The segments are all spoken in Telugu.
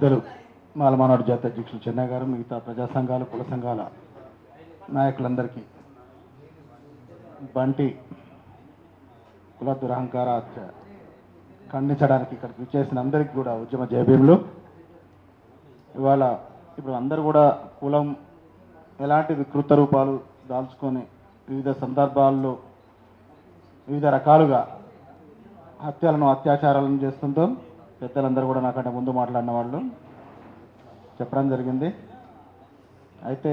పెద్దలు మాలమానాడు జాతీయ అధ్యక్షులు చెన్నై గారు, మిగతా ప్రజా సంఘాలు, కుల సంఘాల నాయకులందరికీ, బంటి కుల దురహంకార హత్య ఖండించడానికి ఇక్కడికి విచ్చేసిన అందరికీ కూడా ఉద్యమ జయభీములు. ఇవాళ ఇప్పుడు అందరూ కూడా కులం ఎలాంటి వికృత రూపాలు దాల్చుకొని వివిధ సందర్భాల్లో వివిధ రకాలుగా హత్యలను, అత్యాచారాలను చేస్తుందో పెద్దలందరూ కూడా నాకంటే ముందు మాట్లాడిన వాళ్ళు చెప్పడం జరిగింది. అయితే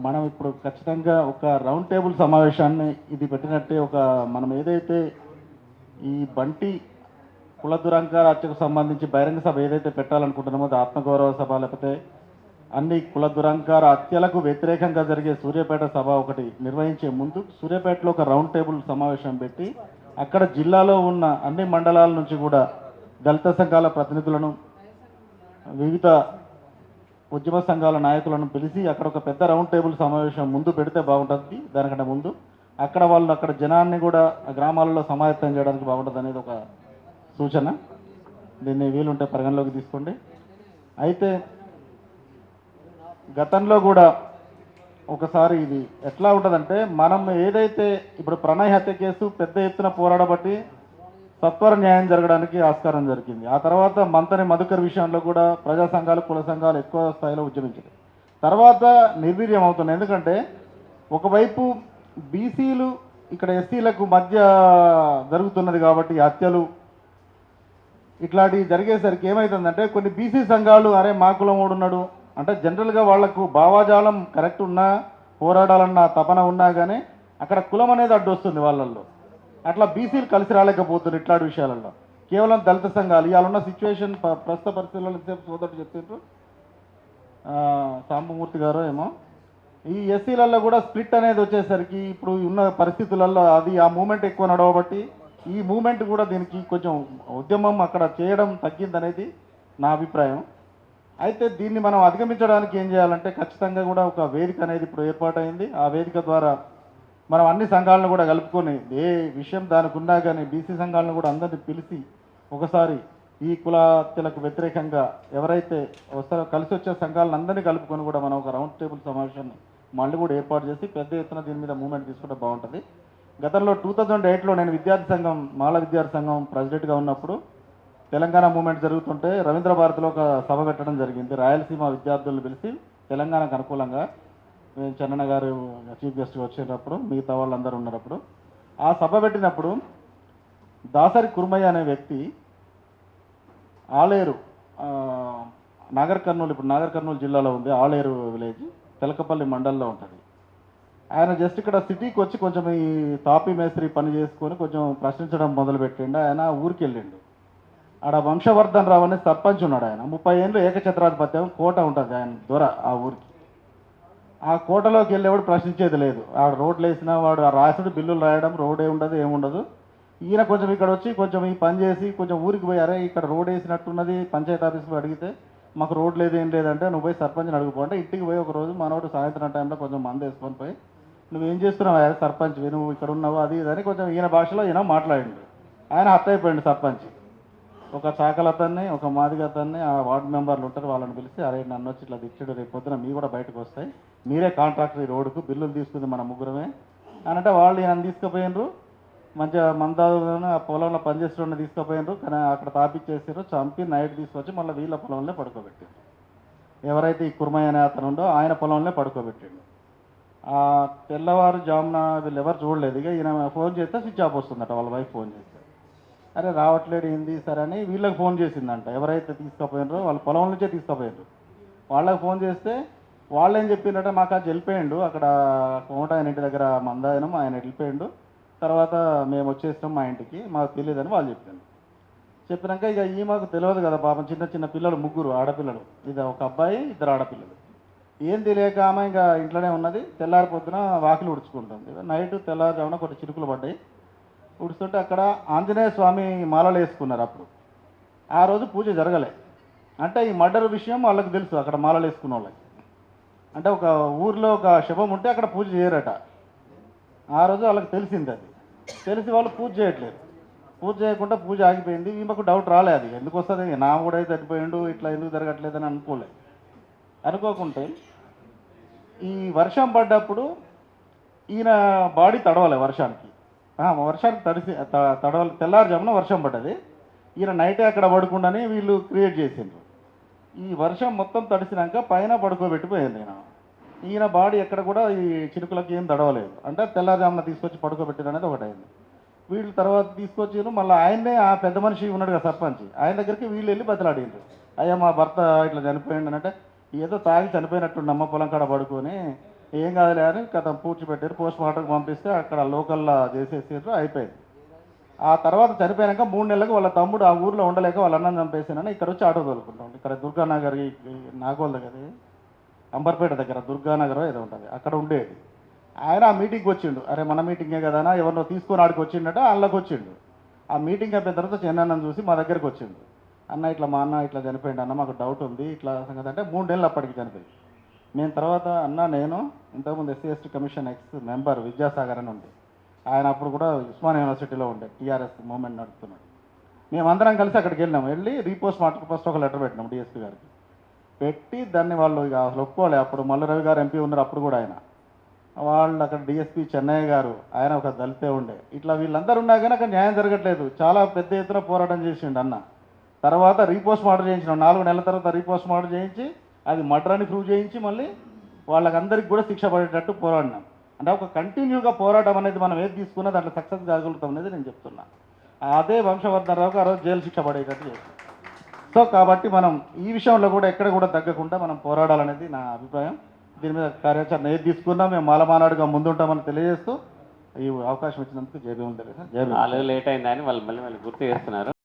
మనం ఇప్పుడు ఖచ్చితంగా ఒక రౌండ్ టేబుల్ సమావేశాన్ని ఇది పెట్టినట్టే, ఒక మనం ఏదైతే ఈ బంటి కుల దురహంకార హత్యకు సంబంధించి బహిరంగ సభ ఏదైతే పెట్టాలనుకుంటున్నామో అది ఆత్మగౌరవ సభ, లేకపోతే అన్ని కుల దురహంకార హత్యలకు వ్యతిరేకంగా జరిగే సూర్యాపేట సభ ఒకటి నిర్వహించే ముందు సూర్యాపేటలో ఒక రౌండ్ టేబుల్ సమావేశం పెట్టి అక్కడ జిల్లాలో ఉన్న అన్ని మండలాల నుంచి కూడా దళిత సంఘాల ప్రతినిధులను, వివిధ ఉద్యమ సంఘాల నాయకులను పిలిచి అక్కడ ఒక పెద్ద రౌండ్ టేబుల్ సమావేశం ముందు పెడితే బాగుంటుంది. దానికంటే ముందు అక్కడ వాళ్ళు అక్కడ జనాన్ని కూడా గ్రామాలలో సమాయత్తం చేయడానికి బాగుంటుంది అనేది ఒక సూచన. దీన్ని వీలుంటే పరిగణలోకి తీసుకోండి. అయితే గతంలో కూడా ఒకసారి ఇది ఎట్లా ఉంటుందంటే, మనం ఏదైతే ఇప్పుడు ప్రణయ్ హత్య కేసు పెద్ద ఎత్తున పోరాడబట్టి సత్వర న్యాయం జరగడానికి ఆస్కారం జరిగింది. ఆ తర్వాత మంతని మధుకర్ విషయంలో కూడా ప్రజా సంఘాలు, కుల సంఘాలు ఎక్కువ స్థాయిలో ఉద్యమించారు. తర్వాత నిర్వీర్యం అవుతున్నాయి. ఎందుకంటే ఒకవైపు బీసీలు ఇక్కడ ఎస్సీలకు మధ్య జరుగుతున్నది కాబట్టి హత్యలు ఇట్లాంటివి జరిగేసరికి ఏమవుతుందంటే కొన్ని బీసీ సంఘాలు అరే మా కులం ఉన్నాడు అంటే జనరల్గా వాళ్లకు భావాజాలం కరెక్ట్ ఉన్నా, పోరాడాలన్న తపన ఉన్నా కానీ అక్కడ కులం అనేది అడ్డు వస్తుంది వాళ్ళల్లో. అట్లా బీసీలు కలిసి రాలేకపోతున్నారు ఇట్లాంటి విషయాలలో. కేవలం దళిత సంఘాలు ఇవాళ ఉన్న సిచ్యువేషన్ ప్రస్తుత పరిస్థితుల్లో సోదరుడు చెప్తుండ్రు సాంబమూర్తి గారు ఏమో, ఈ ఎస్సీలలో కూడా స్ప్లిట్ అనేది వచ్చేసరికి ఇప్పుడు ఉన్న పరిస్థితులలో అది ఆ మూమెంట్ ఎక్కువ నడవబట్టి ఈ మూమెంట్ కూడా దీనికి కొంచెం ఉద్యమం అక్కడ చేయడం తగ్గిందనేది నా అభిప్రాయం. అయితే దీన్ని మనం అధిగమించడానికి ఏం చేయాలంటే ఖచ్చితంగా కూడా ఒక వేదిక అనేది ఇప్పుడు ఏర్పాటైంది. ఆ వేదిక ద్వారా మనం అన్ని సంఘాలను కూడా కలుపుకొని ఏ విషయం దానికి ఉన్నా కానీ బీసీ సంఘాలను కూడా అందరినీ పిలిచి ఒకసారి ఈ కుల హత్యలకు వ్యతిరేకంగా ఎవరైతే వస్తారో కలిసి వచ్చే సంఘాలను అందరినీ కలుపుకొని కూడా మనం ఒక రౌండ్ టేబుల్ సమావేశాన్ని మళ్ళీ కూడా ఏర్పాటు చేసి పెద్ద ఎత్తున దీని మీద మూమెంట్ తీసుకుంటే బాగుంటుంది. గతంలో 2008లో నేను విద్యార్థి సంఘం, మాల విద్యార్థి సంఘం ప్రెసిడెంట్గా ఉన్నప్పుడు తెలంగాణ మూమెంట్ జరుగుతుంటే రవీంద్ర భారతిలో ఒక సభ పెట్టడం జరిగింది. రాయలసీమ విద్యార్థులను పిలిచి తెలంగాణకు అనుకూలంగా చెన్నన్న గారు చీఫ్ గెస్ట్గా వచ్చేటప్పుడు మిగతా వాళ్ళందరూ ఉన్నప్పుడు ఆ సభ పెట్టినప్పుడు దాసరి కుర్మయ్య అనే వ్యక్తి ఆలేరు నాగర్ కర్నూలు, ఇప్పుడు నాగర్ కర్నూలు జిల్లాలో ఉంది ఆలేరు విలేజ్, తెలకపల్లి మండలంలో ఉంటుంది. ఆయన జస్ట్ ఇక్కడ సిటీకి వచ్చి కొంచెం ఈ తాపీ మేస్త్రి పని చేసుకొని కొంచెం ప్రశ్నించడం మొదలుపెట్టిండు. ఆయన ఊరికి వెళ్ళిండు. ఆడ వంశవర్ధన్ రావు అనే సర్పంచ్ ఉన్నాడు. ఆయన 30 ఏళ్ళు ఏకఛత్రాధిపత్యం కోట ఉంటుంది ఆయన దొర ఆ ఊరికి. ఆ కోటలోకి వెళ్ళేవాడు ప్రశ్నించేది లేదు. ఆడ రోడ్లు వేసినా వాడు ఆ రాసుడు బిల్లులు రాయడం, రోడే ఉండదు ఏముండదు. ఈయన కొంచెం ఇక్కడ వచ్చి కొంచెం ఈ పని చేసి కొంచెం ఊరికి పోయి అరే ఇక్కడ రోడ్ వేసినట్టున్నది పంచాయతీ ఆఫీస్లో అడిగితే మాకు రోడ్ లేదు ఏం లేదంటే నువ్వు పోయి సర్పంచ్ని అడుగుపోంటే ఇంటికి పోయి ఒక రోజు మనోడు సాయంత్రం టైంలో కొంచెం మంది వేసుకొని పోయి నువ్వేం చేస్తున్నావు అయ్యా సర్పంచ్, నువ్వు ఇక్కడ ఉన్నావు అది ఇదని కొంచెం ఈయన భాషలో ఈయన మాట్లాడిండు. ఆయన హత్య అయిపోయింది సర్పంచ్. ఒక చాకల అతన్ని, ఒక మాదిగ అతన్ని, ఆ వార్డు మెంబర్లు ఉంటారు వాళ్ళని పిలిచి అరే నన్ను వచ్చి ఇట్లా దిచ్చాడు, రేపు పొద్దున మీ కూడా బయటకు వస్తాయి, మీరే కాంట్రాక్టర్ ఈ రోడ్డుకు, బిల్లులు తీసుకుంది మన ముగ్గురమే అని అంటే వాళ్ళు ఈయన తీసుకుపోయినరు. మంచిగా మందాలను ఆ పొలంలో పనిచేసేవాడిని తీసుకుపోయినరు. కానీ అక్కడ తాపిచ్చేసారు, చంపి నైట్ తీసుకొచ్చి మళ్ళీ వీళ్ళ పొలంలో పడుకోబెట్టారు. ఎవరైతే ఈ కుర్మయ్య అనే అతను ఉండో ఆయన పొలంలో పడుకోబెట్టాడు. ఆ తెల్లవారుజామున వీళ్ళు ఎవరు చూడలేదు. ఇక ఈయన ఫోన్ చేస్తే స్విచ్ ఆఫ్ వస్తుందట. వాళ్ళ వైఫ్ ఫోన్ చేస్తే అరే రావట్లేడు ఏంది సరే అని వీళ్ళకి ఫోన్ చేసిందంట. ఎవరైతే తీసుకుపోయినారో వాళ్ళ పొలం నుంచే తీసుకుపోయినారు. వాళ్ళకి ఫోన్ చేస్తే వాళ్ళు ఏం చెప్పిందంటే మాకు అది వెళ్ళిపోయిండు, అక్కడ కోట ఆయన ఇంటి దగ్గర మందాయనం ఆయన వెళ్ళిపోయిండు, తర్వాత మేము వచ్చేస్తాం మా ఇంటికి, మాకు తెలియదని వాళ్ళు చెప్పారు. చెప్పినాక ఇక ఈ మాకు తెలియదు కదా పాపం, చిన్న చిన్న పిల్లలు, 3 ఆడపిల్లలు, ఇది ఒక అబ్బాయి 2 ఆడపిల్లలు. ఏం తెలియక ఆమె ఇంకా ఇంట్లోనే ఉన్నది. తెల్లారి పొద్దున వాకిలు ఉడుచుకుంటుంది. నైట్ తెల్లారుజామున కొన్ని చిరుకులు పడ్డాయి. ఉడుస్తుంటే అక్కడ ఆంజనేయ స్వామి మాలలు వేసుకున్నారు. అప్పుడు ఆ రోజు పూజ జరగలే. అంటే ఈ మర్డర్ విషయం వాళ్ళకి తెలుసు అక్కడ మాలలు వేసుకున్న వాళ్ళకి. అంటే ఒక ఊర్లో ఒక శవం ఉంటే అక్కడ పూజ చేయరట. ఆ రోజు వాళ్ళకి తెలిసింది. అది తెలిసి వాళ్ళు పూజ చేయట్లేదు. పూజ చేయకుండా పూజ ఆగిపోయింది. ఈమెకు డౌట్ రాలే, అది ఎందుకు వస్తుంది, నా కూడా అయితే చనిపోయిండు, ఇట్లా ఎందుకు జరగట్లేదని అనుకోలేదు. అనుకోకుంటే ఈ వర్షం పడ్డప్పుడు ఈయన బాడీ తడవలే వర్షానికి. వర్షానికి తడవలే, తెల్లారుజామున వర్షం పడ్డది. ఈయన నైటే అక్కడ పడుకుండానే వీళ్ళు క్రియేట్ చేసిండ్రు. ఈ వర్షం మొత్తం తడిసినాక పైన పడుకోబెట్టిపోయింది ఈయన బాడీ ఎక్కడ కూడా ఈ చినుకులకి ఏం తడవలేదు. అంటే తెల్లారుజామున తీసుకొచ్చి పడుకోబెట్టిన అనేది ఒకటైంది. వీళ్ళు తర్వాత తీసుకొచ్చారు, మళ్ళీ ఆయన్నే ఆ పెద్ద మనిషి ఉన్నాడు కదా సర్పంచ్, ఆయన దగ్గరికి వీళ్ళు వెళ్ళి బతిలాడిండ్రు. అయ్యా మా భర్త ఇట్లా చనిపోయిండు అంటే, ఏదో తాగి చనిపోయినట్టుండి అమ్మ పొలం కాడ పడుకొని ఏం కాదులే అని కథ పూడ్చిపెట్టారు. పోస్ట్ మార్టంకి పంపిస్తే అక్కడ లోకల్లో చేసేసారు, అయిపోయింది. ఆ తర్వాత చనిపోయాక 3 నెలలకు వాళ్ళ తమ్ముడు ఆ ఊర్లో ఉండలేక వాళ్ళ అన్నం చంపేసానని ఇక్కడ వచ్చి ఆటో తోలుకుంటాం. ఇక్కడ దుర్గానగర్, నాగోల్ దగ్గర అంబర్పేట దగ్గర దుర్గానగర్ ఏదో ఉంటుంది, అక్కడ ఉండేది. ఆయన ఆ మీటింగ్కి వచ్చిండు. అరే మన మీటింగే కదా అన్న, ఎవరినో తీసుకొని ఆడికి వచ్చిండట, అందులోకి వచ్చిండు. ఆ మీటింగ్ అయిపోయిన తర్వాత చెన్నన్నను చూసి మా దగ్గరికి వచ్చిండు. అన్న ఇట్లా మా అన్న ఇట్లా చనిపోయిండు అన్న, మాకు డౌట్ ఉంది ఇట్లా సంగతి అంటే 3 నెలలు అప్పటికి చనిపోయింది. నేను తర్వాత అన్న నేను ఇంతకుముందు SC ST commission X member Vidyasagar అని ఉంది, ఆయన అప్పుడు కూడా ఉస్మాన్ యూనివర్సిటీలో ఉండే టీఆర్ఎస్ మూవ్మెంట్ నడుపుతున్నాడు. మేమందరం కలిసి అక్కడికి వెళ్ళినాం. వెళ్ళి రీపోస్ట్ మార్క్ ఫస్ట్ ఒక లెటర్ పెట్టినాం డిఎస్పీ గారికి. పెట్టి దాన్ని వాళ్ళు ఇక అసలు ఒప్పుకోలే. అప్పుడు మల్లు రవి గారు ఎంపీ ఉన్నారు అప్పుడు కూడా. ఆయన వాళ్ళు అక్కడ డిఎస్పీ చెన్నయ్య గారు, ఆయన ఒక దళితే ఉండే. ఇట్లా వీళ్ళందరూ ఉన్నా కానీ అక్కడ న్యాయం జరగట్లేదు. చాలా పెద్ద ఎత్తున పోరాటం చేసిండు అన్న. తర్వాత రీపోస్ట్ మార్టర్ చేయించినాం. 4 నెలల తర్వాత రీపోస్ట్ మార్టర్ చేయించి అది మర్డర్ అని ప్రూవ్ చేయించి మళ్ళీ వాళ్ళకందరికి కూడా శిక్ష పడేటట్టు పోరాడినాం. అంటే ఒక కంటిన్యూగా పోరాటం అనేది మనం ఏది తీసుకున్నా దాంట్లో సక్సెస్ కాగలుగుతాం అనేది నేను చెప్తున్నా. అదే వంశవర్ధనరావుకి ఆ రోజు జైలు శిక్ష పడేటట్టు చేస్తాం. సో కాబట్టి మనం ఈ విషయంలో కూడా ఎక్కడ కూడా తగ్గకుండా మనం పోరాడాలనేది నా అభిప్రాయం. దీని మీద కార్యాచరణ ఏది తీసుకున్నా మేము మాలమానాడుగా ముందుంటామని తెలియజేస్తూ ఈ అవకాశం ఇచ్చినందుకు జై భీములు తెలియదు. జై భీములు. లేట్ అయిందని వాళ్ళు మళ్ళీ గుర్తు చేస్తున్నారు.